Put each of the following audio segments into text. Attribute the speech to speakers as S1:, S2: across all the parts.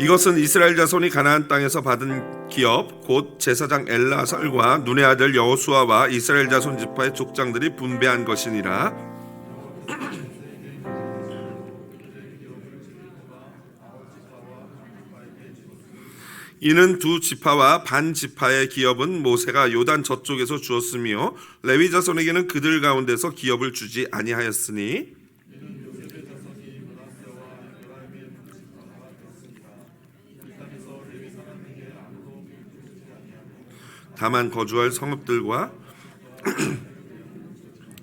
S1: 이것은 이스라엘 자손이 가나안 땅에서 받은 기업 곧 제사장 엘라살과 눈의 아들 여호수아와 이스라엘 자손 지파의 족장들이 분배한 것이니라. 이는 두 지파와 반 지파의 기업은 모세가 요단 저쪽에서 주었으며 레위 자손에게는 그들 가운데서 기업을 주지 아니하였으니 다만 거주할 성읍들과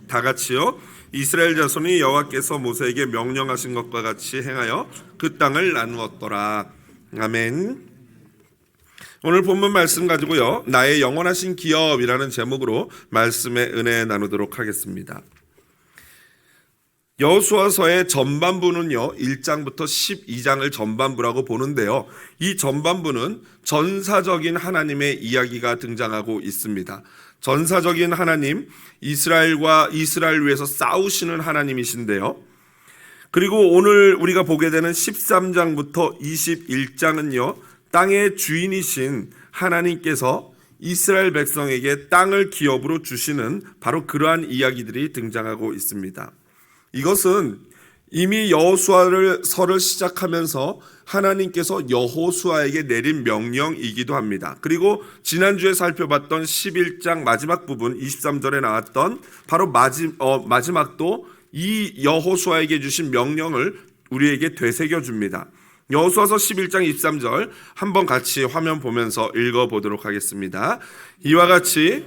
S1: 다 같이요 이스라엘 자손이 여호와께서 모세에게 명령하신 것과 같이 행하여 그 땅을 나누었더라. 아멘. 오늘 본문 말씀 가지고요 나의 영원하신 기업이라는 제목으로 말씀의 은혜 나누도록 하겠습니다. 여호수아서의 전반부는요 1장부터 12장을 전반부라고 보는데요, 이 전반부는 전사적인 하나님의 이야기가 등장하고 있습니다. 전사적인 하나님, 이스라엘과 이스라엘 위해서 싸우시는 하나님이신데요, 그리고 오늘 우리가 보게 되는 13장부터 21장은요 땅의 주인이신 하나님께서 이스라엘 백성에게 땅을 기업으로 주시는 바로 그러한 이야기들이 등장하고 있습니다. 이것은 이미 여호수아서를 시작하면서 하나님께서 여호수아에게 내린 명령이기도 합니다. 그리고 지난주에 살펴봤던 11장 마지막 부분 23절에 나왔던 바로 마지막도 이 여호수아에게 주신 명령을 우리에게 되새겨 줍니다. 여호수아서 11장 23절 한번 같이 화면 보면서 읽어보도록 하겠습니다. 이와 같이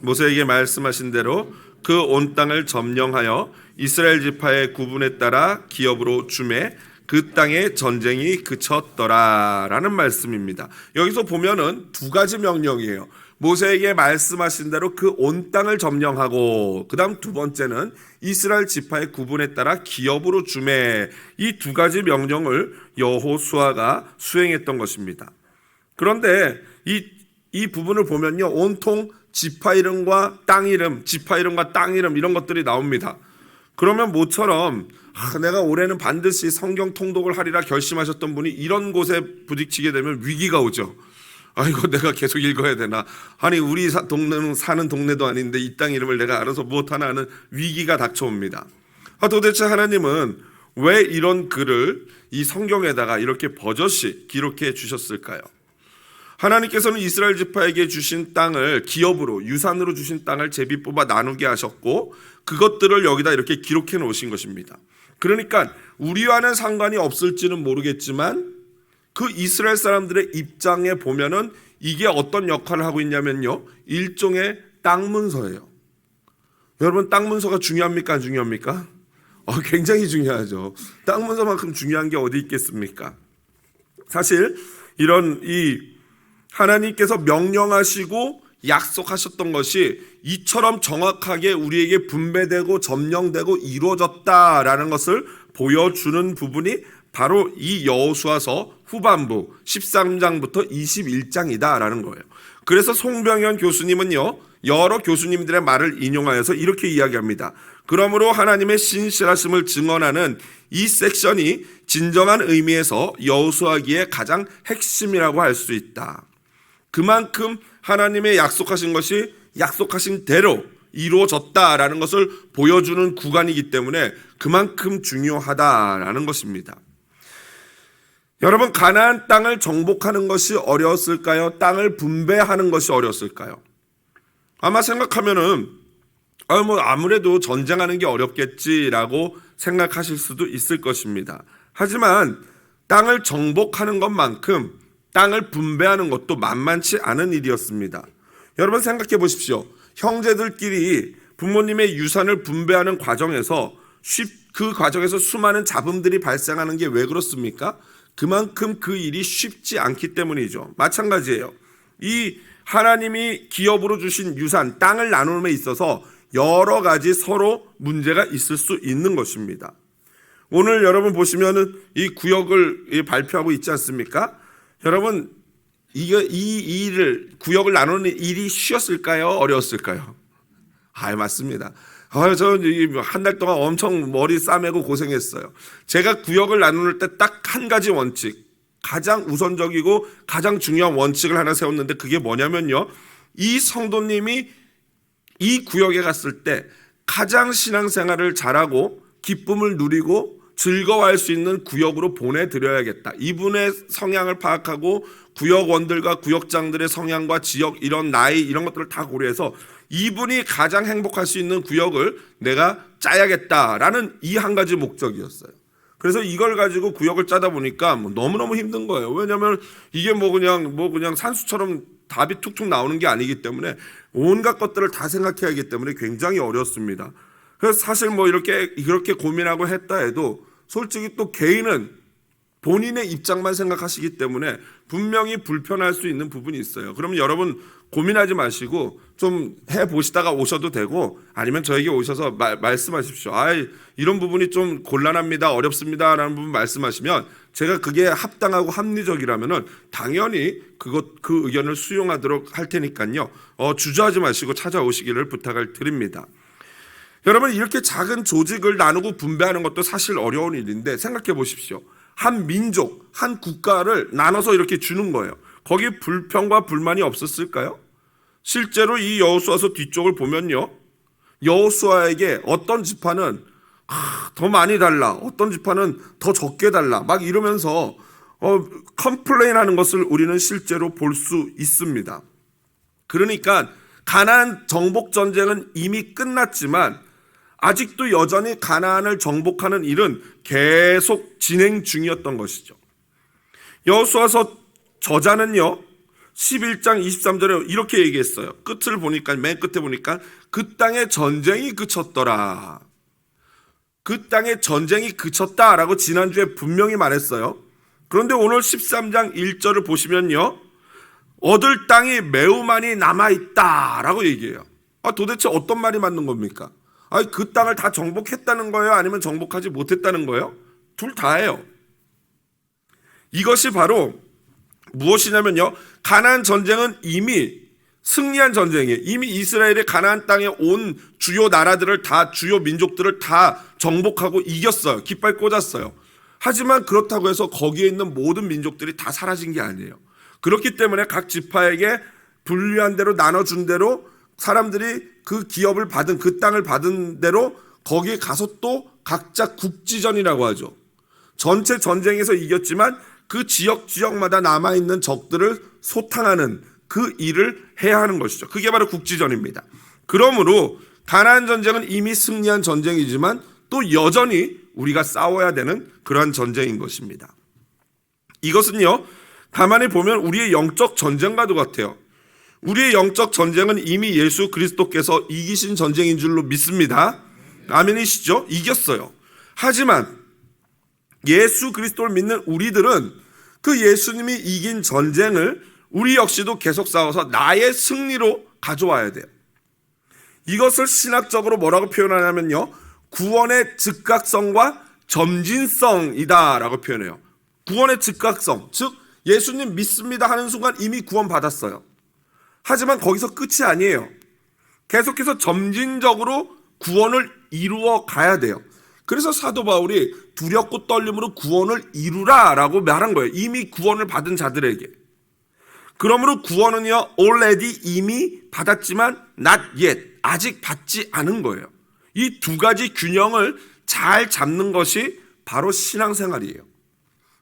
S1: 모세에게 말씀하신 대로 그 온 땅을 점령하여 이스라엘 지파의 구분에 따라 기업으로 주매 그 땅에 전쟁이 그쳤더라 라는 말씀입니다. 여기서 보면은 두 가지 명령이에요. 모세에게 말씀하신 대로 그 온 땅을 점령하고, 그 다음 두 번째는 이스라엘 지파의 구분에 따라 기업으로 주매, 이 두 가지 명령을 여호수아가 수행했던 것입니다. 그런데 이 부분을 보면요 온통 지파 이름과 땅 이름, 지파 이름과 땅 이름 이런 것들이 나옵니다. 그러면 모처럼 내가 올해는 반드시 성경 통독을 하리라 결심하셨던 분이 이런 곳에 부딪히게 되면 위기가 오죠. 이거 내가 계속 읽어야 되나? 아니 우리 동네는 사는 동네도 아닌데 이 땅 이름을 내가 알아서 무엇하나 하는 위기가 닥쳐옵니다. 도대체 하나님은 왜 이런 글을 이 성경에다가 이렇게 버젓이 기록해 주셨을까요? 하나님께서는 이스라엘 지파에게 주신 땅을 기업으로, 유산으로 주신 땅을 제비 뽑아 나누게 하셨고 그것들을 여기다 이렇게 기록해 놓으신 것입니다. 그러니까 우리와는 상관이 없을지는 모르겠지만 그 이스라엘 사람들의 입장에 보면은 이게 어떤 역할을 하고 있냐면요 일종의 땅 문서예요. 여러분 땅 문서가 중요합니까? 안 중요합니까? 굉장히 중요하죠. 땅 문서만큼 중요한 게 어디 있겠습니까? 사실 이런 하나님께서 명령하시고 약속하셨던 것이 이처럼 정확하게 우리에게 분배되고 점령되고 이루어졌다라는 것을 보여주는 부분이 바로 이 여호수아서 후반부 13장부터 21장이다라는 거예요. 그래서 송병현 교수님은요 여러 교수님들의 말을 인용하여서 이렇게 이야기합니다. 그러므로 하나님의 신실하심을 증언하는 이 섹션이 진정한 의미에서 여호수아기의 가장 핵심이라고 할 수 있다. 그만큼 하나님의 약속하신 것이 약속하신 대로 이루어졌다라는 것을 보여주는 구간이기 때문에 그만큼 중요하다라는 것입니다. 여러분, 가나안 땅을 정복하는 것이 어려웠을까요? 땅을 분배하는 것이 어려웠을까요? 아마 생각하면은 아무래도 전쟁하는 게 어렵겠지라고 생각하실 수도 있을 것입니다. 하지만 땅을 정복하는 것만큼 땅을 분배하는 것도 만만치 않은 일이었습니다. 여러분 생각해 보십시오. 형제들끼리 부모님의 유산을 분배하는 과정에서 그 과정에서 수많은 잡음들이 발생하는 게 왜 그렇습니까? 그만큼 그 일이 쉽지 않기 때문이죠. 마찬가지예요. 이 하나님이 기업으로 주신 유산, 땅을 나눔에 있어서 여러 가지 서로 문제가 있을 수 있는 것입니다. 오늘 여러분 보시면은 이 구역을 발표하고 있지 않습니까? 여러분, 이 일을, 구역을 나누는 일이 쉬웠을까요? 어려웠을까요? 맞습니다. 한 달 동안 엄청 머리 싸매고 고생했어요. 제가 구역을 나눌 때 딱 한 가지 원칙, 가장 우선적이고 가장 중요한 원칙을 하나 세웠는데 그게 뭐냐면요. 이 성도님이 이 구역에 갔을 때 가장 신앙생활을 잘하고 기쁨을 누리고 즐거워할 수 있는 구역으로 보내드려야겠다. 이분의 성향을 파악하고 구역원들과 구역장들의 성향과 지역, 이런 나이, 이런 것들을 다 고려해서 이분이 가장 행복할 수 있는 구역을 내가 짜야겠다라는 이 한 가지 목적이었어요. 그래서 이걸 가지고 구역을 짜다 보니까 너무너무 힘든 거예요. 왜냐하면 이게 그냥 산수처럼 답이 툭툭 나오는 게 아니기 때문에 온갖 것들을 다 생각해야 하기 때문에 굉장히 어렵습니다. 그래서 사실 이렇게 고민하고 했다 해도 솔직히 또 개인은 본인의 입장만 생각하시기 때문에 분명히 불편할 수 있는 부분이 있어요. 그러면 여러분 고민하지 마시고 좀 해보시다가 오셔도 되고, 아니면 저에게 오셔서 말씀하십시오. 이런 부분이 좀 곤란합니다, 어렵습니다 라는 부분 말씀하시면 제가 그게 합당하고 합리적이라면은 당연히 그 의견을 수용하도록 할 테니까요. 주저하지 마시고 찾아오시기를 부탁을 드립니다. 여러분, 이렇게 작은 조직을 나누고 분배하는 것도 사실 어려운 일인데 생각해 보십시오. 한 민족, 한 국가를 나눠서 이렇게 주는 거예요. 거기 불평과 불만이 없었을까요? 실제로 이 여호수아서 뒤쪽을 보면요, 여호수아에게 어떤 지파는 더 많이 달라, 어떤 지파는 더 적게 달라, 막 이러면서 컴플레인하는 것을 우리는 실제로 볼 수 있습니다. 그러니까 가나안 정복 전쟁은 이미 끝났지만 아직도 여전히 가나안을 정복하는 일은 계속 진행 중이었던 것이죠. 여호수아서 저자는요 11장 23절에 이렇게 얘기했어요. 끝을 보니까, 맨 끝에 보니까 그 땅에 전쟁이 그쳤더라. 그 땅에 전쟁이 그쳤다라고 지난주에 분명히 말했어요. 그런데 오늘 13장 1절을 보시면요, 얻을 땅이 매우 많이 남아있다라고 얘기해요. 도대체 어떤 말이 맞는 겁니까? 그 땅을 다 정복했다는 거예요? 아니면 정복하지 못했다는 거예요? 둘 다예요. 이것이 바로 무엇이냐면요, 가나안 전쟁은 이미 승리한 전쟁이에요. 이미 이스라엘이 가나안 땅에 온 주요 나라들을 다, 주요 민족들을 다 정복하고 이겼어요. 깃발 꽂았어요. 하지만 그렇다고 해서 거기에 있는 모든 민족들이 다 사라진 게 아니에요. 그렇기 때문에 각 지파에게 분류한 대로, 나눠준 대로 사람들이 그 기업을 받은, 그 땅을 받은 대로 거기에 가서 또 각자 국지전이라고 하죠. 전체 전쟁에서 이겼지만 그 지역마다 남아있는 적들을 소탕하는 그 일을 해야 하는 것이죠. 그게 바로 국지전입니다. 그러므로 가나안 전쟁은 이미 승리한 전쟁이지만 또 여전히 우리가 싸워야 되는 그러한 전쟁인 것입니다. 이것은요, 가만히 보면 우리의 영적 전쟁과도 같아요. 우리의 영적 전쟁은 이미 예수 그리스도께서 이기신 전쟁인 줄로 믿습니다. 아멘이시죠? 이겼어요. 하지만 예수 그리스도를 믿는 우리들은 그 예수님이 이긴 전쟁을 우리 역시도 계속 싸워서 나의 승리로 가져와야 돼요. 이것을 신학적으로 뭐라고 표현하냐면요, 구원의 즉각성과 점진성이다 라고 표현해요. 구원의 즉각성, 즉 예수님 믿습니다 하는 순간 이미 구원 받았어요. 하지만 거기서 끝이 아니에요. 계속해서 점진적으로 구원을 이루어 가야 돼요. 그래서 사도 바울이 두렵고 떨림으로 구원을 이루라 라고 말한 거예요. 이미 구원을 받은 자들에게. 그러므로 구원은요, already 이미 받았지만 not yet, 아직 받지 않은 거예요. 이 두 가지 균형을 잘 잡는 것이 바로 신앙생활이에요.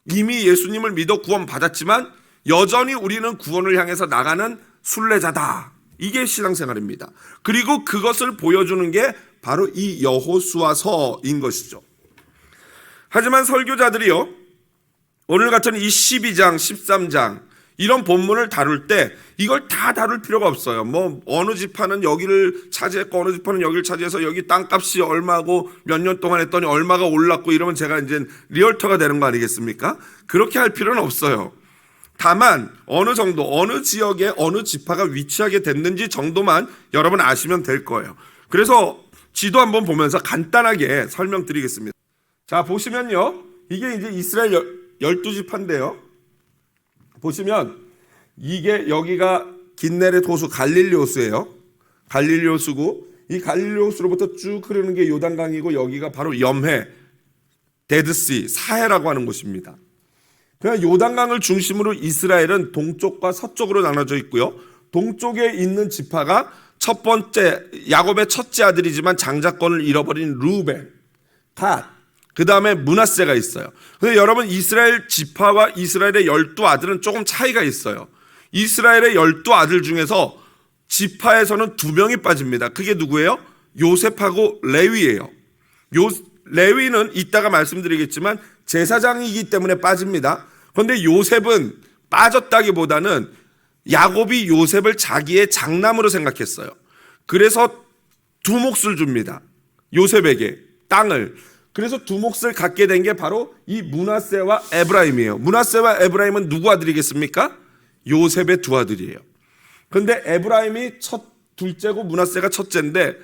S1: 이미 예수님을 믿어 구원 받았지만 여전히 우리는 구원을 향해서 나가는 순례자다. 이게 신앙생활입니다. 그리고 그것을 보여주는 게 바로 이 여호수아서인 것이죠. 하지만 설교자들이요, 오늘 같은 이 12장, 13장 이런 본문을 다룰 때 이걸 다 다룰 필요가 없어요. 어느 지파는 여기를 차지했고 어느 지파는 여기를 차지해서 여기 땅값이 얼마고 몇 년 동안 했더니 얼마가 올랐고 이러면 제가 이제 리얼터가 되는 거 아니겠습니까? 그렇게 할 필요는 없어요. 다만 어느 정도, 어느 지역에 어느 지파가 위치하게 됐는지 정도만 여러분 아시면 될 거예요. 그래서 지도 한번 보면서 간단하게 설명드리겠습니다. 자, 보시면요, 이게 이제 이스라엘 12지파인데요. 보시면 이게 여기가 긴네렛 호수 갈릴리 호수예요. 갈릴리 호수고 이 갈릴리 호수로부터 쭉 흐르는 게 요단강이고 여기가 바로 염해, 데드시, 사해라고 하는 곳입니다. 그냥 요단강을 중심으로 이스라엘은 동쪽과 서쪽으로 나눠져 있고요. 동쪽에 있는 지파가 첫 번째 야곱의 첫째 아들이지만 장자권을 잃어버린 루벤, 갓, 그 다음에 므낫세가 있어요. 근데 여러분 이스라엘 지파와 이스라엘의 12아들은 조금 차이가 있어요. 이스라엘의 12아들 중에서 지파에서는 2명이 빠집니다. 그게 누구예요? 요셉하고 레위예요. 레위는 이따가 말씀드리겠지만 제사장이기 때문에 빠집니다. 그런데 요셉은 빠졌다기보다는 야곱이 요셉을 자기의 장남으로 생각했어요. 그래서 2몫을 줍니다. 요셉에게 땅을. 그래서 2몫을 갖게 된 게 바로 이 므낫세와 에브라임이에요. 므낫세와 에브라임은 누구 아들이겠습니까? 요셉의 2아들이에요. 그런데 에브라임이 둘째고 므낫세가 첫째인데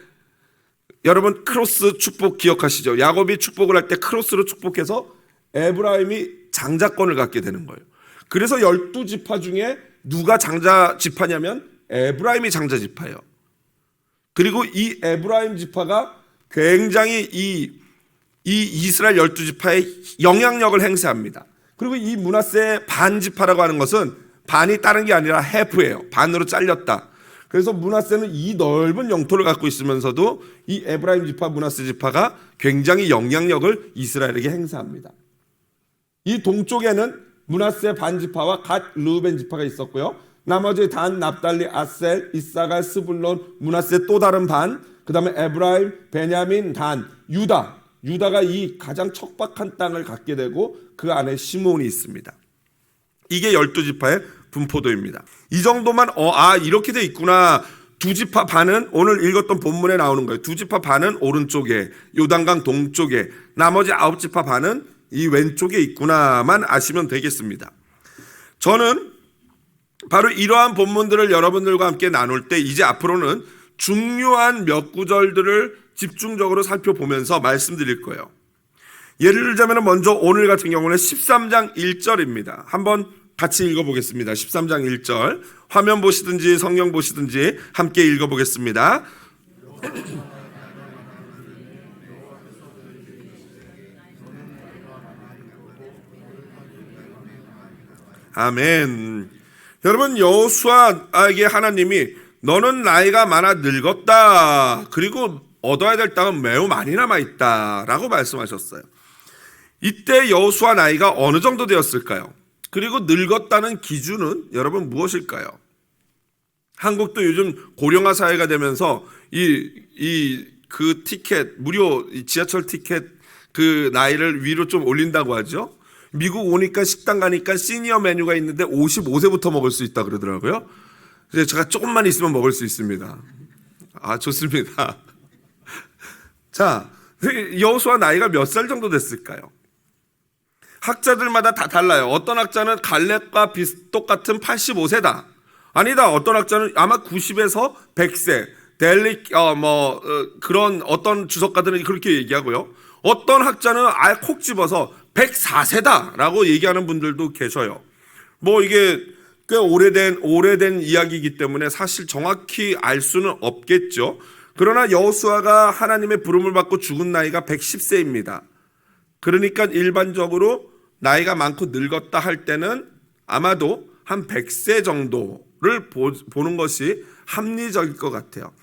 S1: 여러분 크로스 축복 기억하시죠? 야곱이 축복을 할 때 크로스로 축복해서 에브라임이 장자권을 갖게 되는 거예요. 그래서 12지파 중에 누가 장자 지파냐면 에브라임이 장자 지파예요. 그리고 이 에브라임 지파가 굉장히 이 이스라엘 12지파의 영향력을 행사합니다. 그리고 이 므낫세의 반지파라고 하는 것은 반이 다른 게 아니라 해프예요. 반으로 잘렸다. 그래서 므낫세는 이 넓은 영토를 갖고 있으면서도 이 에브라임 지파, 므낫세 지파가 굉장히 영향력을 이스라엘에게 행사합니다. 이 동쪽에는 므낫세 반지파와 갓, 르우벤 지파가 있었고요. 나머지 단, 납달리, 아셀, 이사갈, 스불론, 므낫세 또 다른 반, 그 다음에 에브라임, 베냐민, 단, 유다가 이 가장 척박한 땅을 갖게 되고 그 안에 시므온이 있습니다. 이게 12지파의 분포도입니다. 이 정도만 이렇게 돼 있구나. 2지파 반은 오늘 읽었던 본문에 나오는 거예요. 2지파 반은 오른쪽에, 요단강 동쪽에, 나머지 9지파 반은 이 왼쪽에 있구나만 아시면 되겠습니다. 저는 바로 이러한 본문들을 여러분들과 함께 나눌 때 이제 앞으로는 중요한 몇 구절들을 집중적으로 살펴보면서 말씀드릴 거예요. 예를 들자면 먼저 오늘 같은 경우는 13장 1절입니다. 한번 같이 읽어보겠습니다. 13장 1절 화면 보시든지 성경 보시든지 함께 읽어보겠습니다. 아멘. 여러분 여호수아에게 하나님이 너는 나이가 많아 늙었다. 그리고 얻어야 될 땅은 매우 많이 남아있다 라고 말씀하셨어요. 이때 여호수아 나이가 어느 정도 되었을까요? 그리고 늙었다는 기준은 여러분 무엇일까요? 한국도 요즘 고령화 사회가 되면서 그 티켓, 무료 지하철 티켓 그 나이를 위로 좀 올린다고 하죠. 미국 오니까 식당 가니까 시니어 메뉴가 있는데 55세부터 먹을 수 있다 그러더라고요. 그래서 제가 조금만 있으면 먹을 수 있습니다. 좋습니다. 자, 여호수아 나이가 몇 살 정도 됐을까요? 학자들마다 다 달라요. 어떤 학자는 갈렙과 똑같은 85세다. 아니다. 어떤 학자는 아마 90에서 100세. 그런 어떤 주석가들은 그렇게 얘기하고요. 어떤 학자는 아예 콕 집어서 104세다라고 얘기하는 분들도 계셔요. 이게 꽤 오래된 이야기이기 때문에 사실 정확히 알 수는 없겠죠. 그러나 여호수아가 하나님의 부름을 받고 죽은 나이가 110세입니다. 그러니까 일반적으로 나이가 많고 늙었다 할 때는 아마도 한 100세 정도를 보는 것이 합리적일 것 같아요.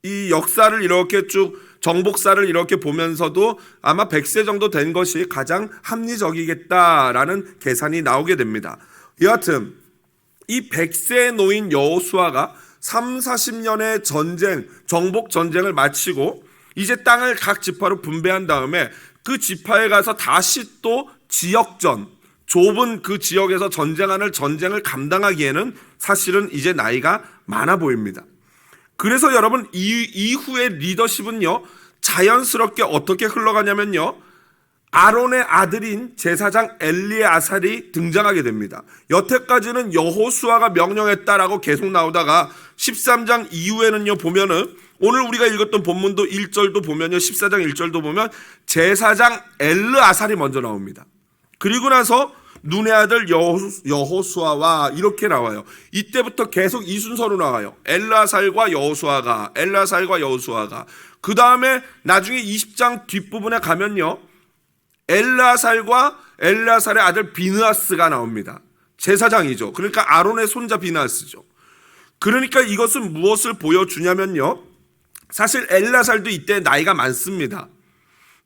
S1: 이 역사를 이렇게 쭉 정복사를 이렇게 보면서도 아마 100세 정도 된 것이 가장 합리적이겠다라는 계산이 나오게 됩니다. 여하튼 이 100세에 놓인 여호수아가 30-40년의 정복 전쟁을 마치고 이제 땅을 각 지파로 분배한 다음에 그 지파에 가서 다시 또 지역전, 좁은 그 지역에서 전쟁을 감당하기에는 사실은 이제 나이가 많아 보입니다. 그래서 여러분 이후의 리더십은요 자연스럽게 어떻게 흘러가냐면요 아론의 아들인 제사장 엘리아살이 등장하게 됩니다. 여태까지는 여호수아가 명령했다라고 계속 나오다가 13장 이후에는요 보면은 오늘 우리가 읽었던 본문도 1절도 보면요 14장 1절도 보면 제사장 엘르아살이 먼저 나옵니다. 그리고 나서 눈의 아들 여호수아와 이렇게 나와요. 이때부터 계속 이 순서로 나와요. 엘라살과 여호수아가, 엘라살과 여호수아가. 그 다음에 나중에 20장 뒷부분에 가면요, 엘라살과 엘라살의 아들 비느하스가 나옵니다. 제사장이죠. 그러니까 아론의 손자 비느하스죠. 그러니까 이것은 무엇을 보여주냐면요, 사실 엘라살도 이때 나이가 많습니다.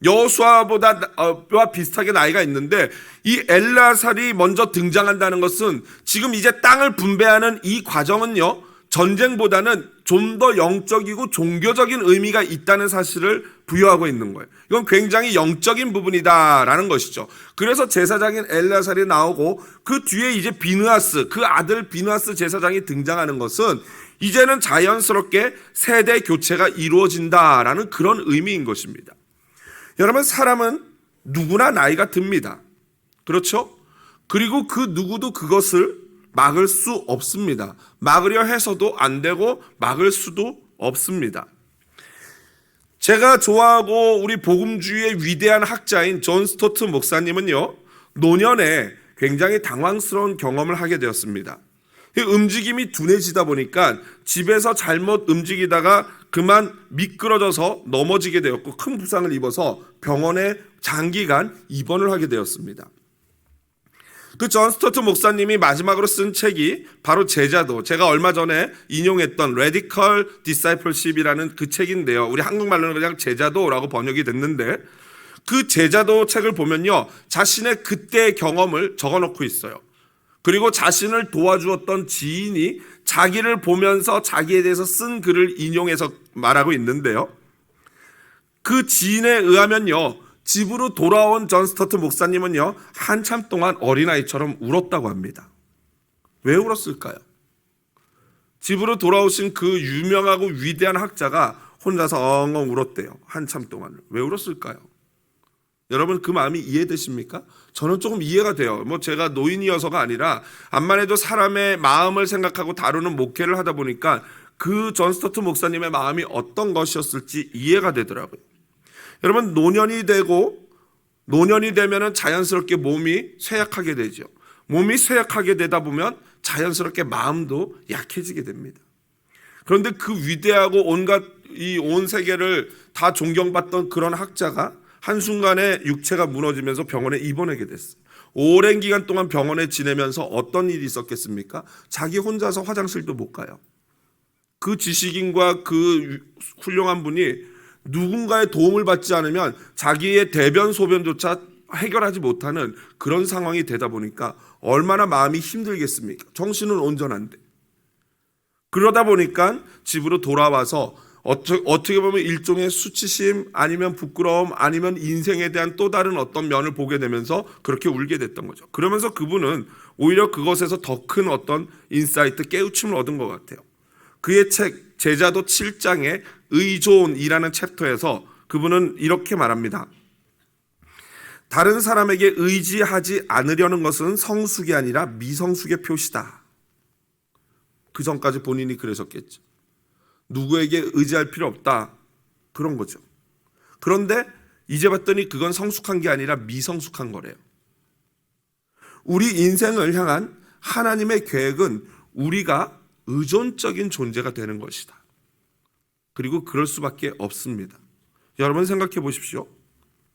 S1: 여호수아보다 비슷하게 나이가 있는데, 이 엘라살이 먼저 등장한다는 것은 지금 이제 땅을 분배하는 이 과정은요, 전쟁보다는 좀 더 영적이고 종교적인 의미가 있다는 사실을 부여하고 있는 거예요. 이건 굉장히 영적인 부분이다라는 것이죠. 그래서 제사장인 엘라살이 나오고 그 뒤에 이제 비느하스, 그 아들 비느하스 제사장이 등장하는 것은 이제는 자연스럽게 세대 교체가 이루어진다라는 그런 의미인 것입니다. 여러분, 사람은 누구나 나이가 듭니다. 그렇죠? 그리고 그 누구도 그것을 막을 수 없습니다. 막으려 해서도 안 되고 막을 수도 없습니다. 제가 좋아하고 우리 복음주의의 위대한 학자인 존 스토트 목사님은요, 노년에 굉장히 당황스러운 경험을 하게 되었습니다. 움직임이 둔해지다 보니까 집에서 잘못 움직이다가 그만 미끄러져서 넘어지게 되었고 큰 부상을 입어서 병원에 장기간 입원을 하게 되었습니다. 그 존 스토트 목사님이 마지막으로 쓴 책이 바로 제자도, 제가 얼마 전에 인용했던 Radical Discipleship이라는 그 책인데요, 우리 한국말로는 그냥 제자도라고 번역이 됐는데, 그 제자도 책을 보면요, 자신의 그때의 경험을 적어놓고 있어요. 그리고 자신을 도와주었던 지인이 자기를 보면서 자기에 대해서 쓴 글을 인용해서 말하고 있는데요, 그 지인에 의하면요, 집으로 돌아온 존 스토트 목사님은요, 한참 동안 어린아이처럼 울었다고 합니다. 왜 울었을까요? 집으로 돌아오신 그 유명하고 위대한 학자가 혼자서 엉엉 울었대요. 한참 동안. 왜 울었을까요? 여러분, 그 마음이 이해되십니까? 저는 조금 이해가 돼요. 제가 노인이어서가 아니라 암만 해도 사람의 마음을 생각하고 다루는 목회를 하다 보니까 그 존 스토트 목사님의 마음이 어떤 것이었을지 이해가 되더라고요. 여러분, 노년이 되면은 자연스럽게 몸이 쇠약하게 되죠. 몸이 쇠약하게 되다 보면 자연스럽게 마음도 약해지게 됩니다. 그런데 그 위대하고 온갖 이 온 세계를 다 존경받던 그런 학자가 한순간에 육체가 무너지면서 병원에 입원하게 됐어요. 오랜 기간 동안 병원에 지내면서 어떤 일이 있었겠습니까? 자기 혼자서 화장실도 못 가요. 그 지식인과 그 훌륭한 분이 누군가의 도움을 받지 않으면 자기의 대변 소변조차 해결하지 못하는 그런 상황이 되다 보니까 얼마나 마음이 힘들겠습니까? 정신은 온전한데. 그러다 보니까 집으로 돌아와서 어떻게 보면 일종의 수치심, 아니면 부끄러움, 아니면 인생에 대한 또 다른 어떤 면을 보게 되면서 그렇게 울게 됐던 거죠. 그러면서 그분은 오히려 그것에서 더 큰 어떤 인사이트, 깨우침을 얻은 것 같아요. 그의 책 제자도 7장의 의존이라는 챕터에서 그분은 이렇게 말합니다. 다른 사람에게 의지하지 않으려는 것은 성숙이 아니라 미성숙의 표시다. 그 전까지 본인이 그러셨겠죠. 누구에게 의지할 필요 없다, 그런 거죠. 그런데 이제 봤더니 그건 성숙한 게 아니라 미성숙한 거래요. 우리 인생을 향한 하나님의 계획은 우리가 의존적인 존재가 되는 것이다. 그리고 그럴 수밖에 없습니다. 여러분, 생각해 보십시오.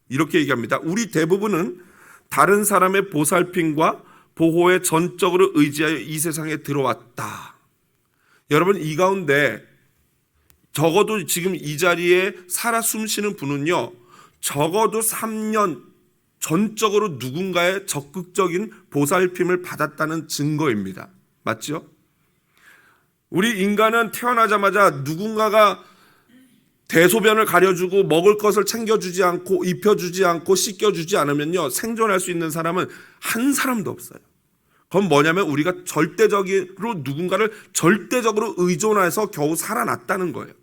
S1: 이렇게 얘기합니다. 우리 대부분은 다른 사람의 보살핌과 보호에 전적으로 의지하여 이 세상에 들어왔다. 여러분, 이 가운데 적어도 지금 이 자리에 살아 숨쉬는 분은요, 적어도 3년 전적으로 누군가의 적극적인 보살핌을 받았다는 증거입니다. 맞죠? 우리 인간은 태어나자마자 누군가가 대소변을 가려주고 먹을 것을 챙겨주지 않고 입혀주지 않고 씻겨주지 않으면요, 생존할 수 있는 사람은 한 사람도 없어요. 그건 뭐냐면 우리가 절대적으로 누군가를 절대적으로 의존해서 겨우 살아났다는 거예요.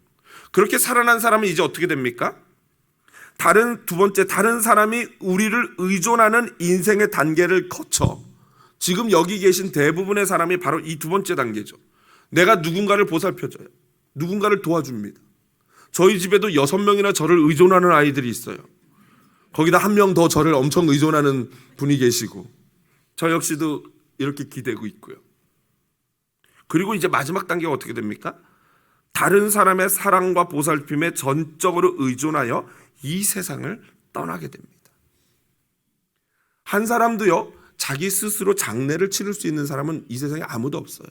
S1: 그렇게 살아난 사람은 이제 어떻게 됩니까? 두 번째, 다른 사람이 우리를 의존하는 인생의 단계를 거쳐 지금 여기 계신 대부분의 사람이 바로 이 두 번째 단계죠. 내가 누군가를 보살펴줘요. 누군가를 도와줍니다. 저희 집에도 6명이나 저를 의존하는 아이들이 있어요. 거기다 한 명 더 저를 엄청 의존하는 분이 계시고, 저 역시도 이렇게 기대고 있고요. 그리고 이제 마지막 단계가 어떻게 됩니까? 다른 사람의 사랑과 보살핌에 전적으로 의존하여 이 세상을 떠나게 됩니다. 한 사람도요, 자기 스스로 장례를 치를 수 있는 사람은 이 세상에 아무도 없어요.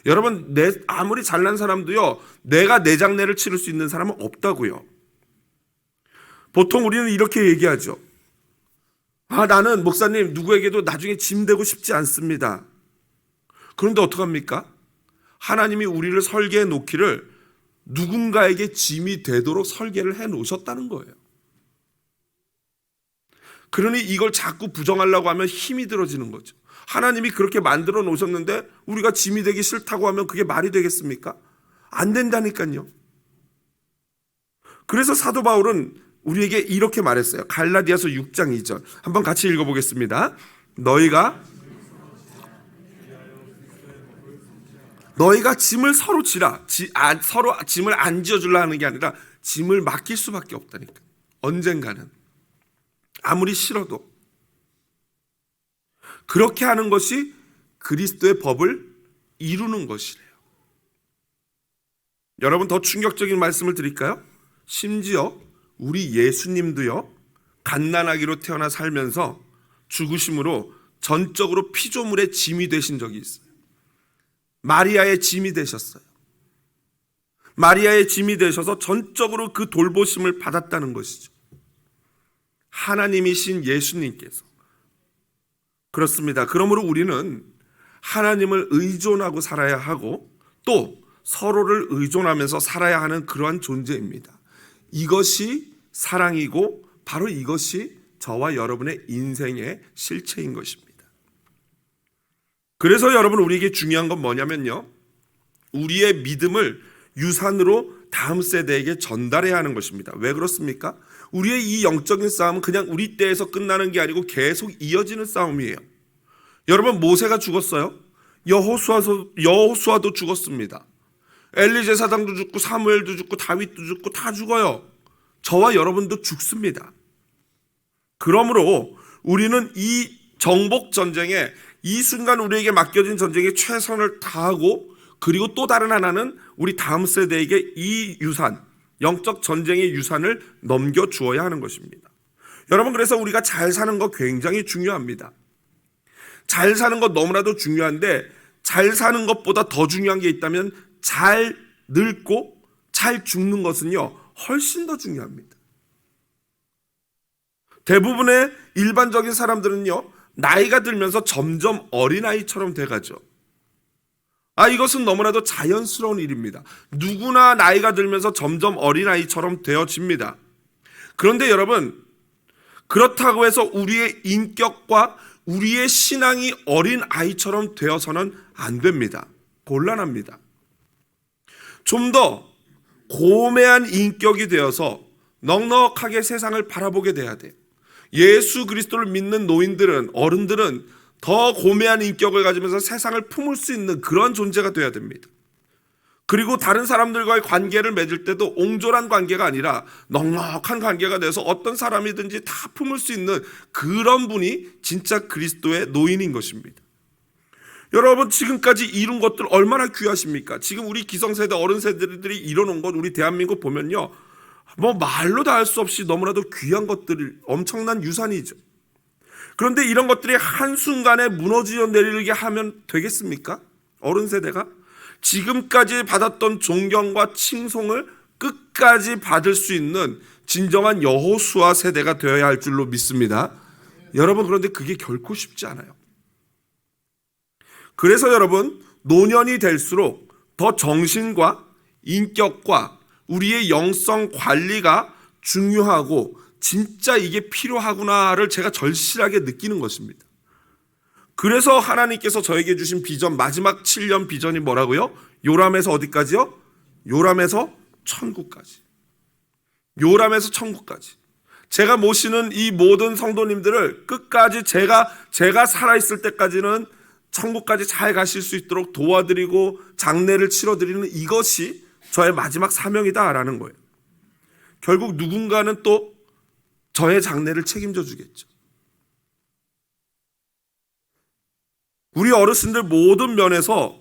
S1: 여러분, 아무리 잘난 사람도요, 내가 내 장례를 치를 수 있는 사람은 없다고요. 보통 우리는 이렇게 얘기하죠. 나는 목사님 누구에게도 나중에 짐 되고 싶지 않습니다. 그런데 어떡합니까? 하나님이 우리를 설계해 놓기를 누군가에게 짐이 되도록 설계를 해 놓으셨다는 거예요. 그러니 이걸 자꾸 부정하려고 하면 힘이 들어지는 거죠. 하나님이 그렇게 만들어 놓으셨는데 우리가 짐이 되기 싫다고 하면 그게 말이 되겠습니까? 안 된다니까요. 그래서 사도 바울은 우리에게 이렇게 말했어요. 갈라디아서 6장 2절 한번 같이 읽어보겠습니다. 너희가 짐을 서로 지라. 서로 짐을 안 지어주려 하는 게 아니라 짐을 맡길 수밖에 없다니까. 언젠가는. 아무리 싫어도. 그렇게 하는 것이 그리스도의 법을 이루는 것이래요. 여러분, 더 충격적인 말씀을 드릴까요? 심지어 우리 예수님도요, 갓난아기로 태어나 살면서 죽으심으로 전적으로 피조물의 짐이 되신 적이 있어요. 마리아의 짐이 되셨어요. 마리아의 짐이 되셔서 전적으로 그 돌보심을 받았다는 것이죠. 하나님이신 예수님께서. 그렇습니다. 그러므로 우리는 하나님을 의존하고 살아야 하고 또 서로를 의존하면서 살아야 하는 그러한 존재입니다. 이것이 사랑이고 바로 이것이 저와 여러분의 인생의 실체인 것입니다. 그래서 여러분, 우리에게 중요한 건 뭐냐면요, 우리의 믿음을 유산으로 다음 세대에게 전달해야 하는 것입니다. 왜 그렇습니까? 우리의 이 영적인 싸움은 그냥 우리 때에서 끝나는 게 아니고 계속 이어지는 싸움이에요. 여러분, 모세가 죽었어요. 여호수아도 죽었습니다. 엘리 제사장도 죽고 사무엘도 죽고 다윗도 죽고 다 죽어요. 저와 여러분도 죽습니다. 그러므로 우리는 이 정복 전쟁에, 이 순간 우리에게 맡겨진 전쟁에 최선을 다하고, 그리고 또 다른 하나는 우리 다음 세대에게 이 유산, 영적 전쟁의 유산을 넘겨주어야 하는 것입니다. 여러분, 그래서 우리가 잘 사는 거 굉장히 중요합니다. 잘 사는 것 너무나도 중요한데, 잘 사는 것보다 더 중요한 게 있다면 잘 늙고 잘 죽는 것은요, 훨씬 더 중요합니다. 대부분의 일반적인 사람들은요, 나이가 들면서 점점 어린아이처럼 돼가죠. 이것은 너무나도 자연스러운 일입니다. 누구나 나이가 들면서 점점 어린아이처럼 되어집니다. 그런데 여러분, 그렇다고 해서 우리의 인격과 우리의 신앙이 어린아이처럼 되어서는 안 됩니다. 곤란합니다. 좀 더 고매한 인격이 되어서 넉넉하게 세상을 바라보게 돼야 돼요. 예수 그리스도를 믿는 노인들은, 어른들은 더 고매한 인격을 가지면서 세상을 품을 수 있는 그런 존재가 되어야 됩니다. 그리고 다른 사람들과의 관계를 맺을 때도 옹졸한 관계가 아니라 넉넉한 관계가 돼서 어떤 사람이든지 다 품을 수 있는 그런 분이 진짜 그리스도의 노인인 것입니다. 여러분, 지금까지 이룬 것들 얼마나 귀하십니까? 지금 우리 기성세대, 어른세대들이 이뤄놓은 것, 우리 대한민국 보면요, 말로 다 할 수 없이 너무나도 귀한 것들이, 엄청난 유산이죠. 그런데 이런 것들이 한순간에 무너져 내리게 하면 되겠습니까? 어른세대가 지금까지 받았던 존경과 칭송을 끝까지 받을 수 있는 진정한 여호수아 세대가 되어야 할 줄로 믿습니다. 여러분, 그런데 그게 결코 쉽지 않아요. 그래서 여러분, 노년이 될수록 더 정신과 인격과 우리의 영성 관리가 중요하고 진짜 이게 필요하구나를 제가 절실하게 느끼는 것입니다. 그래서 하나님께서 저에게 주신 비전, 마지막 7년 비전이 뭐라고요? 요람에서 어디까지요? 요람에서 천국까지. 요람에서 천국까지. 제가 모시는 이 모든 성도님들을 끝까지 제가 살아있을 때까지는 천국까지 잘 가실 수 있도록 도와드리고 장례를 치러드리는 이것이 저의 마지막 사명이다라는 거예요. 결국 누군가는 또 저의 장례를 책임져 주겠죠. 우리 어르신들 모든 면에서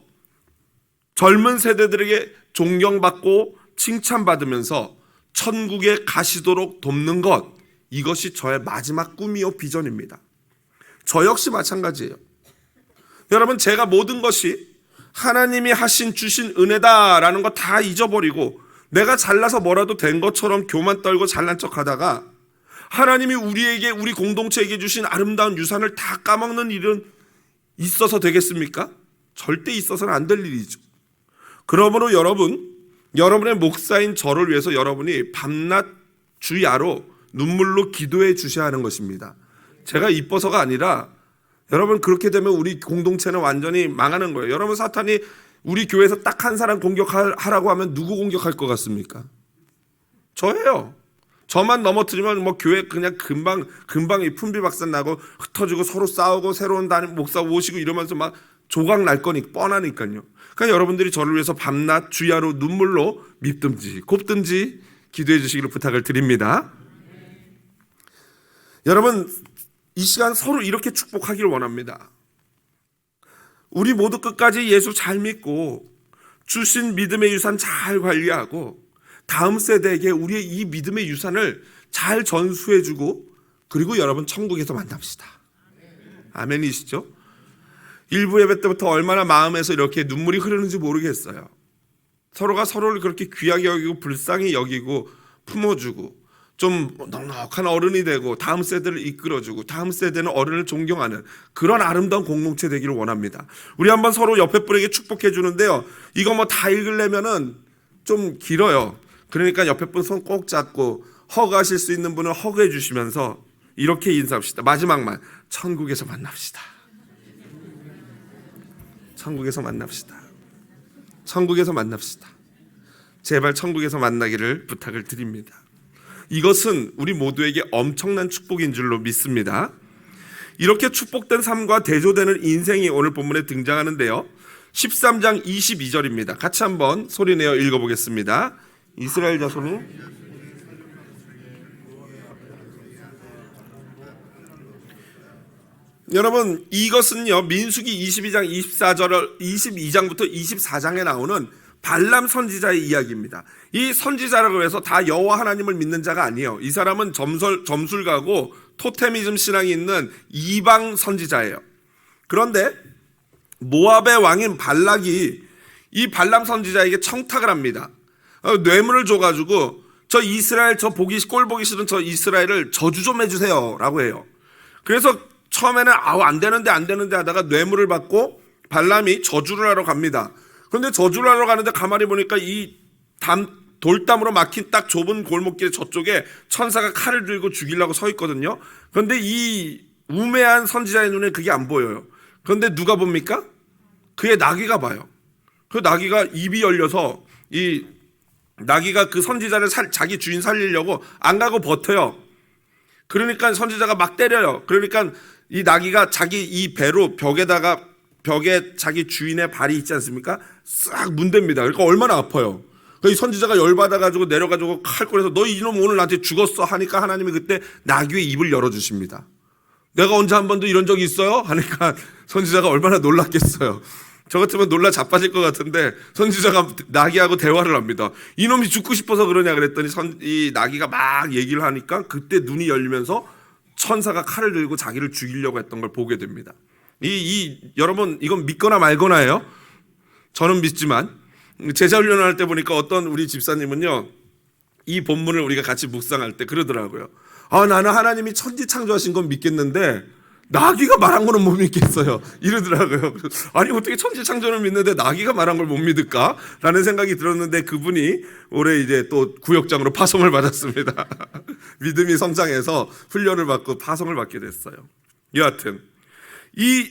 S1: 젊은 세대들에게 존경받고 칭찬받으면서 천국에 가시도록 돕는 것, 이것이 저의 마지막 꿈이요 비전입니다. 저 역시 마찬가지예요. 여러분, 제가 모든 것이 하나님이 주신 은혜다라는 거 다 잊어버리고 내가 잘나서 뭐라도 된 것처럼 교만 떨고 잘난 척하다가 하나님이 우리 공동체에게 주신 아름다운 유산을 다 까먹는 일은 있어서 되겠습니까? 절대 있어서는 안 될 일이죠. 그러므로 여러분의 목사인 저를 위해서 여러분이 밤낮 주야로 눈물로 기도해 주셔야 하는 것입니다. 제가 이뻐서가 아니라 여러분, 그렇게 되면 우리 공동체는 완전히 망하는 거예요. 여러분, 사탄이 우리 교회에서 딱 한 사람 공격하라고 하면 누구 공격할 것 같습니까? 저예요. 저만 넘어뜨리면 교회 그냥 금방 이 풍비박산 나고 흩어지고 서로 싸우고 새로운 담임 목사 오시고 이러면서 막 조각 날 거니 뻔하니까요. 그러니까 여러분들이 저를 위해서 밤낮 주야로 눈물로 밉든지 곱든지 기도해 주시기를 부탁을 드립니다. 여러분, 이 시간 서로 이렇게 축복하기를 원합니다. 우리 모두 끝까지 예수 잘 믿고 주신 믿음의 유산 잘 관리하고 다음 세대에게 우리의 이 믿음의 유산을 잘 전수해주고, 그리고 여러분 천국에서 만납시다. 아멘이시죠? 일부 예배 때부터 얼마나 마음에서 이렇게 눈물이 흐르는지 모르겠어요. 서로가 서로를 그렇게 귀하게 여기고 불쌍히 여기고 품어주고 좀 넉넉한 어른이 되고 다음 세대를 이끌어주고 다음 세대는 어른을 존경하는 그런 아름다운 공동체 되기를 원합니다. 우리 한번 서로 옆에 분에게 축복해 주는데요, 이거 다 읽으려면은 좀 길어요. 그러니까 옆에 분 손 꼭 잡고 허그하실 수 있는 분은 허그해 주시면서 이렇게 인사합시다. 마지막만, 천국에서 만납시다. 천국에서 만납시다. 천국에서 만납시다. 제발 천국에서 만나기를 부탁을 드립니다. 이것은 우리 모두에게 엄청난 축복인 줄로 믿습니다. 이렇게 축복된 삶과 대조되는 인생이 오늘 본문에 등장하는데요, 13장 22절입니다. 같이 한번 소리내어 읽어보겠습니다. 이스라엘 자손이 여러분, 이것은요 민수기 22장 22장부터 24장에 나오는 발람 선지자의 이야기입니다. 이 선지자라고 해서 다 여호와 하나님을 믿는 자가 아니에요. 이 사람은 점술가고 토테미즘 신앙이 있는 이방 선지자예요. 그런데 모압의 왕인 발락이 이 발람 선지자에게 청탁을 합니다. 뇌물을 줘가지고 꼴 보기 싫은 저 이스라엘을 저주 좀 해주세요 라고 해요. 그래서 처음에는 안 되는데 하다가 뇌물을 받고 발람이 저주를 하러 갑니다. 그런데 저주를 하러 가는데 가만히 보니까 이 돌담으로 막힌 딱 좁은 골목길 저쪽에 천사가 칼을 들고 죽이려고 서 있거든요. 그런데 이 우매한 선지자의 눈에 그게 안 보여요. 그런데 누가 봅니까? 그의 나귀가 봐요. 그 나귀가 입이 열려서 이 나귀가 그 선지자를 자기 주인 살리려고 안 가고 버텨요. 그러니까 선지자가 막 때려요. 그러니까 이 나귀가 자기 이 배로 벽에 자기 주인의 발이 있지 않습니까? 싹 문댑니다. 그러니까 얼마나 아파요. 이 선지자가 열받아가지고 내려가지고 칼 꺼내서 너 이놈 오늘 나한테 죽었어 하니까 하나님이 그때 나귀의 입을 열어주십니다. 내가 언제 한 번도 이런 적이 있어요? 하니까 선지자가 얼마나 놀랐겠어요. 저 같으면 놀라 자빠질 것 같은데 선지자가 나귀하고 대화를 합니다. 이놈이 죽고 싶어서 그러냐 그랬더니 이 나귀가 막 얘기를 하니까 그때 눈이 열리면서 천사가 칼을 들고 자기를 죽이려고 했던 걸 보게 됩니다. 여러분, 이건 믿거나 말거나예요. 저는 믿지만 제자 훈련할 때 보니까 어떤 우리 집사님은요, 이 본문을 우리가 같이 묵상할 때 그러더라고요. 나는 하나님이 천지 창조하신 건 믿겠는데 나귀가 말한 거는 못 믿겠어요. 이러더라고요. 아니, 어떻게 천지 창조를 믿는데 나귀가 말한 걸 못 믿을까? 라는 생각이 들었는데 그분이 올해 이제 또 구역장으로 파송을 받았습니다. 믿음이 성장해서 훈련을 받고 파송을 받게 됐어요. 여하튼 이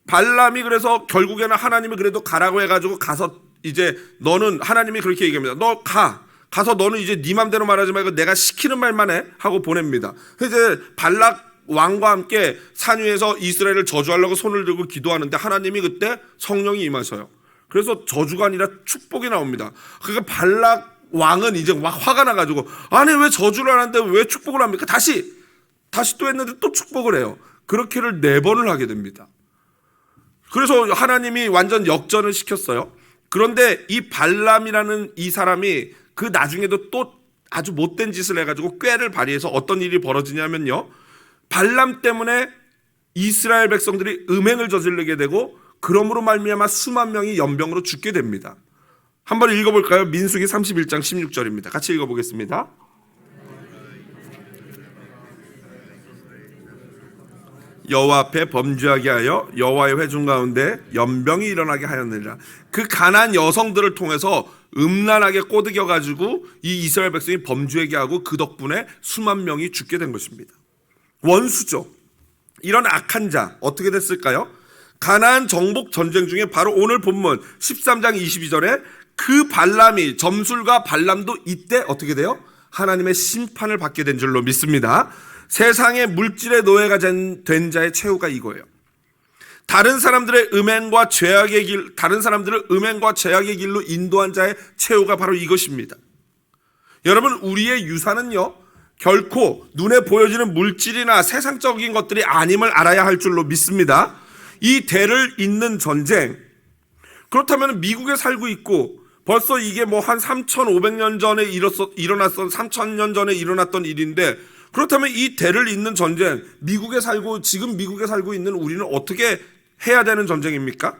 S1: 발람이 그래서 결국에는 하나님이 그래도 가라고 해가지고 가서 이제 너는, 하나님이 그렇게 얘기합니다. 너 가서 너는 이제 네 맘대로 말하지 말고 내가 시키는 말만 해 하고 보냅니다. 이제 발락 왕과 함께 산 위에서 이스라엘을 저주하려고 손을 들고 기도하는데 하나님이 그때 성령이 임하셔요. 그래서 저주가 아니라 축복이 나옵니다. 그러니까 발락 왕은 이제 막 화가 나가지고 아니 왜 저주를 하는데 왜 축복을 합니까? 다시 또 했는데 또 축복을 해요. 그렇게를 4번을 하게 됩니다. 그래서 하나님이 완전 역전을 시켰어요. 그런데 이 발람이라는 이 사람이 그 나중에도 또 아주 못된 짓을 해가지고 꾀를 발휘해서 어떤 일이 벌어지냐면요, 발람 때문에 이스라엘 백성들이 음행을 저지르게 되고 그러므로 말미암아 수만 명이 연병으로 죽게 됩니다. 한번 읽어볼까요? 민수기 31장 16절입니다. 같이 읽어보겠습니다. 여호와 앞에 범죄하게 하여 여호와의 회중 가운데 연병이 일어나게 하였느니라. 그 가난한 여성들을 통해서 음란하게 꼬드겨가지고 이 이스라엘 백성이 범죄하게 하고 그 덕분에 수만 명이 죽게 된 것입니다. 원수죠. 이런 악한 자 어떻게 됐을까요? 가나안 정복 전쟁 중에 바로 오늘 본문 13장 22절에 그 발람이, 점술가 발람도 이때 어떻게 돼요? 하나님의 심판을 받게 된 줄로 믿습니다. 세상의 물질의 노예가 된 자의 최후가 이거예요. 다른 사람들의 음행과 죄악의 길, 다른 사람들을 음행과 죄악의 길로 인도한 자의 최후가 바로 이것입니다. 여러분, 우리의 유산은요, 결코 눈에 보여지는 물질이나 세상적인 것들이 아님을 알아야 할 줄로 믿습니다. 이 대를 잇는 전쟁, 그렇다면 미국에 살고 있고 벌써 이게 뭐 한 3,500년 전에 일어났던 3,000년 전에 일어났던 일인데, 그렇다면 이 대를 잇는 전쟁, 지금 미국에 살고 있는 우리는 어떻게 해야 되는 전쟁입니까?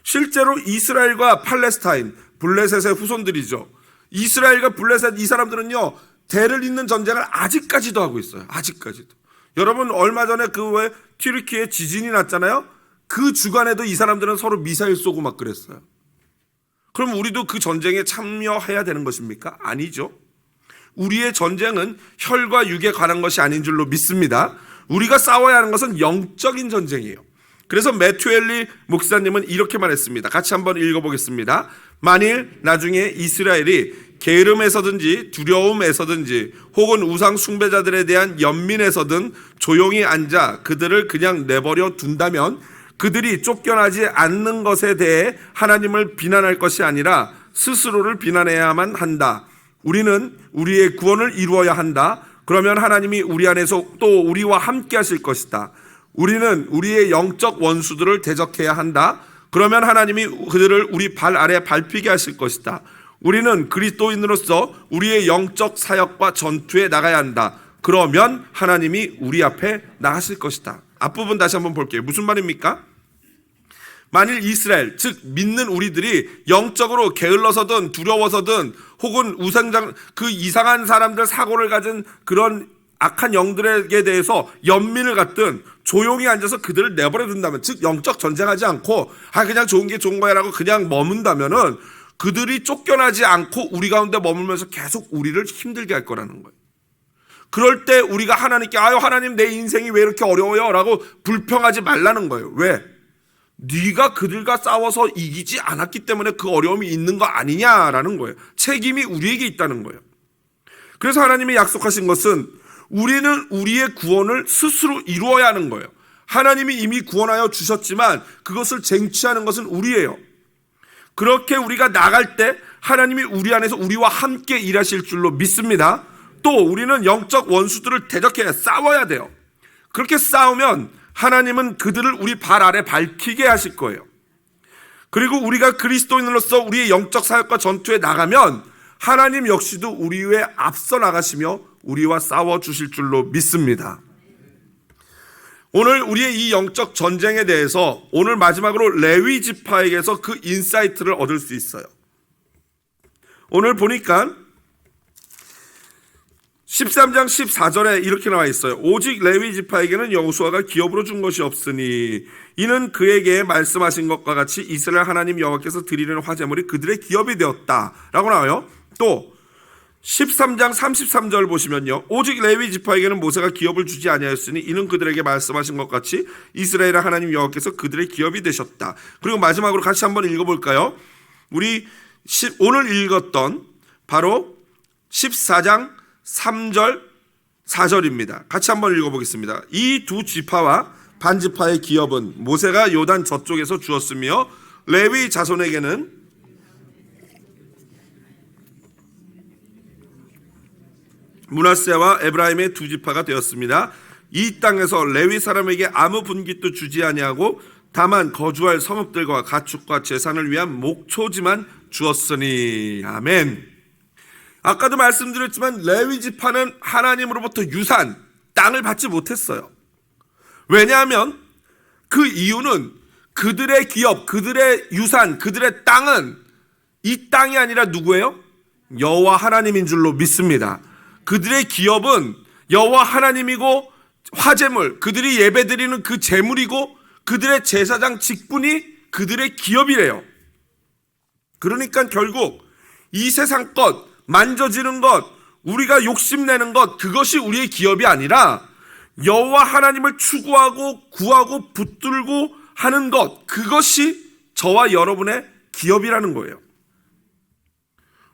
S1: 실제로 이스라엘과 팔레스타인, 블레셋의 후손들이죠. 이스라엘과 블레셋, 이 사람들은요, 대를 잇는 전쟁을 아직까지도 하고 있어요. 아직까지도. 여러분, 얼마 전에 왜 튀르키예 지진이 났잖아요. 그 주간에도 이 사람들은 서로 미사일 쏘고 막 그랬어요. 그럼 우리도 그 전쟁에 참여해야 되는 것입니까? 아니죠. 우리의 전쟁은 혈과 육에 관한 것이 아닌 줄로 믿습니다. 우리가 싸워야 하는 것은 영적인 전쟁이에요. 그래서 매튜 헨리 목사님은 이렇게 말했습니다. 같이 한번 읽어보겠습니다. 만일 나중에 이스라엘이 게으름에서든지 두려움에서든지 혹은 우상 숭배자들에 대한 연민에서든 조용히 앉아 그들을 그냥 내버려 둔다면 그들이 쫓겨나지 않는 것에 대해 하나님을 비난할 것이 아니라 스스로를 비난해야만 한다. 우리는 우리의 구원을 이루어야 한다. 그러면 하나님이 우리 안에서 또 우리와 함께 하실 것이다. 우리는 우리의 영적 원수들을 대적해야 한다. 그러면 하나님이 그들을 우리 발 아래 밟히게 하실 것이다. 우리는 그리스도인으로서 우리의 영적 사역과 전투에 나가야 한다. 그러면 하나님이 우리 앞에 나가실 것이다. 앞부분 다시 한번 볼게요. 무슨 말입니까? 만일 이스라엘, 즉 믿는 우리들이 영적으로 게을러서든 두려워서든 혹은 그 이상한 사람들 사고를 가진 그런 악한 영들에게 대해서 연민을 갖든 조용히 앉아서 그들을 내버려 둔다면, 즉 영적 전쟁하지 않고 그냥 좋은 게 좋은 거야 라고 그냥 머문다면은 그들이 쫓겨나지 않고 우리 가운데 머물면서 계속 우리를 힘들게 할 거라는 거예요. 그럴 때 우리가 하나님께 하나님 내 인생이 왜 이렇게 어려워요? 라고 불평하지 말라는 거예요. 왜? 네가 그들과 싸워서 이기지 않았기 때문에 그 어려움이 있는 거 아니냐라는 거예요. 책임이 우리에게 있다는 거예요. 그래서 하나님이 약속하신 것은 우리는 우리의 구원을 스스로 이루어야 하는 거예요. 하나님이 이미 구원하여 주셨지만 그것을 쟁취하는 것은 우리예요. 그렇게 우리가 나갈 때 하나님이 우리 안에서 우리와 함께 일하실 줄로 믿습니다. 또 우리는 영적 원수들을 대적해야 싸워야 돼요. 그렇게 싸우면 하나님은 그들을 우리 발 아래 밟히게 하실 거예요. 그리고 우리가 그리스도인으로서 우리의 영적 사역과 전투에 나가면 하나님 역시도 우리 위에 앞서 나가시며 우리와 싸워 주실 줄로 믿습니다. 오늘 우리의 이 영적 전쟁에 대해서 오늘 마지막으로 레위 지파에게서 그 인사이트를 얻을 수 있어요. 오늘 보니까 13장 14절에 이렇게 나와 있어요. 오직 레위 지파에게는 여호수아가 기업으로 준 것이 없으니 이는 그에게 말씀하신 것과 같이 이스라엘 하나님 여호와께서 드리는 화제물이 그들의 기업이 되었다 라고 나와요. 또 13장 33절 보시면요, 오직 레위 지파에게는 모세가 기업을 주지 아니하였으니 이는 그들에게 말씀하신 것 같이 이스라엘 하나님 여호와께서 그들의 기업이 되셨다. 그리고 마지막으로 같이 한번 읽어볼까요? 우리 오늘 읽었던 바로 14장 3절 4절입니다. 같이 한번 읽어보겠습니다. 이 두 지파와 반지파의 기업은 모세가 요단 저쪽에서 주었으며 레위 자손에게는 므낫세와 에브라임의 두 지파가 되었습니다. 이 땅에서 레위 사람에게 아무 분깃도 주지 아니하고 다만 거주할 성읍들과 가축과 재산을 위한 목초지만 주었으니. 아멘. 아까도 말씀드렸지만 레위 지파는 하나님으로부터 유산, 땅을 받지 못했어요. 왜냐하면 그 이유는 그들의 기업, 그들의 유산, 그들의 땅은 이 땅이 아니라 누구예요? 여호와 하나님인 줄로 믿습니다. 그들의 기업은 여호와 하나님이고 화제물, 그들이 예배드리는 그 제물이고 그들의 제사장 직분이 그들의 기업이래요. 그러니까 결국 이 세상 것, 만져지는 것, 우리가 욕심내는 것, 그것이 우리의 기업이 아니라 여호와 하나님을 추구하고 구하고 붙들고 하는 것, 그것이 저와 여러분의 기업이라는 거예요.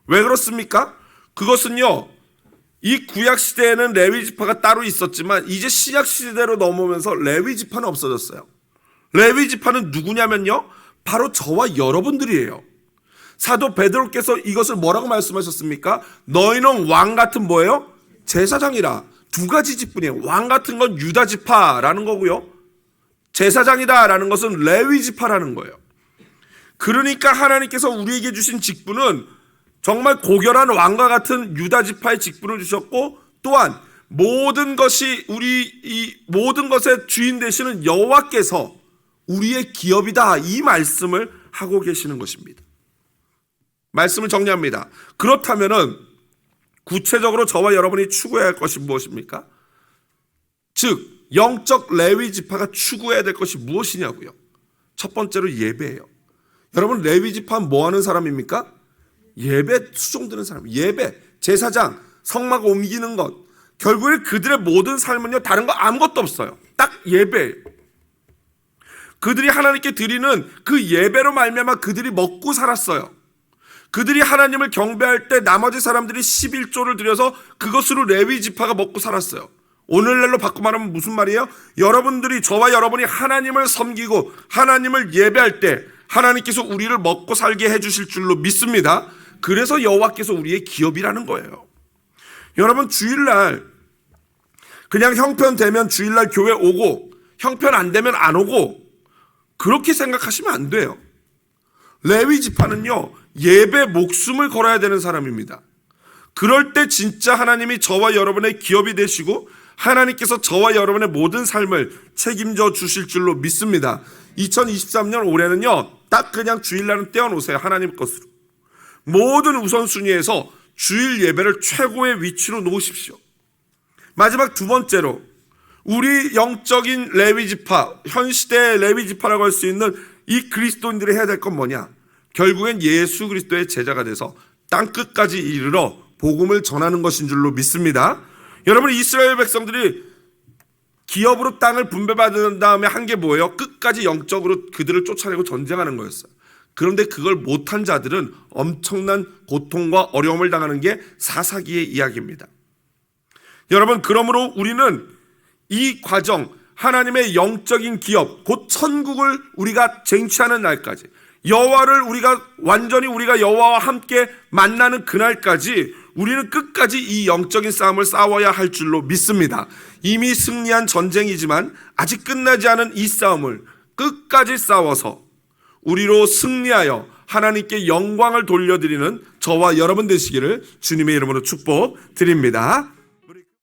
S1: 왜 그렇습니까? 그것은요, 이 구약 시대에는 레위 지파가 따로 있었지만 이제 신약 시대로 넘어오면서 레위 지파는 없어졌어요. 레위 지파는 누구냐면요, 바로 저와 여러분들이에요. 사도 베드로께서 이것을 뭐라고 말씀하셨습니까? 너희는 왕 같은 뭐예요? 제사장이라. 두 가지 직분이에요. 왕 같은 건 유다 지파라는 거고요, 제사장이다라는 것은 레위 지파라는 거예요. 그러니까 하나님께서 우리에게 주신 직분은 정말 고결한 왕과 같은 유다 지파의 직분을 주셨고, 또한 모든 것이 이 모든 것의 주인 되시는 여호와께서 우리의 기업이다, 이 말씀을 하고 계시는 것입니다. 말씀을 정리합니다. 그렇다면은 구체적으로 저와 여러분이 추구해야 할 것이 무엇입니까? 즉 영적 레위 지파가 추구해야 될 것이 무엇이냐고요. 첫 번째로 예배예요. 여러분, 레위 지파는 뭐 하는 사람입니까? 예배 수종드는 사람, 예배, 제사장, 성막 옮기는 것. 결국에 그들의 모든 삶은요, 다른 거 아무것도 없어요. 딱 예배예요. 그들이 하나님께 드리는 그 예배로 말미암아 그들이 먹고 살았어요. 그들이 하나님을 경배할 때 나머지 사람들이 11조를 드려서 그것으로 레위 지파가 먹고 살았어요. 오늘날로 바꿔 말하면 무슨 말이에요? 여러분들이, 저와 여러분이 하나님을 섬기고 하나님을 예배할 때 하나님께서 우리를 먹고 살게 해주실 줄로 믿습니다. 그래서 여호와께서 우리의 기업이라는 거예요. 여러분, 주일날 그냥 형편되면 주일날 교회 오고 형편 안 되면 안 오고 그렇게 생각하시면 안 돼요. 레위 지파는요, 예배 목숨을 걸어야 되는 사람입니다. 그럴 때 진짜 하나님이 저와 여러분의 기업이 되시고 하나님께서 저와 여러분의 모든 삶을 책임져 주실 줄로 믿습니다. 2023년 올해는요, 딱 그냥 주일날은 떼어놓으세요. 하나님 것으로. 모든 우선순위에서 주일 예배를 최고의 위치로 놓으십시오. 마지막 두 번째로, 우리 영적인 레위 지파, 현 시대의 레위 지파라고 할 수 있는 이 그리스도인들이 해야 될 건 뭐냐? 결국엔 예수 그리스도의 제자가 돼서 땅끝까지 이르러 복음을 전하는 것인 줄로 믿습니다. 여러분, 이스라엘 백성들이 기업으로 땅을 분배받은 다음에 한 게 뭐예요? 끝까지 영적으로 그들을 쫓아내고 전쟁하는 거였어요. 그런데 그걸 못한 자들은 엄청난 고통과 어려움을 당하는 게 사사기의 이야기입니다. 여러분, 그러므로 우리는 이 과정, 하나님의 영적인 기업, 곧 천국을 우리가 쟁취하는 날까지, 여호와를 우리가 여호와와 함께 만나는 그날까지 우리는 끝까지 이 영적인 싸움을 싸워야 할 줄로 믿습니다. 이미 승리한 전쟁이지만 아직 끝나지 않은 이 싸움을 끝까지 싸워서 우리로 승리하여 하나님께 영광을 돌려드리는 저와 여러분 되시기를 주님의 이름으로 축복드립니다.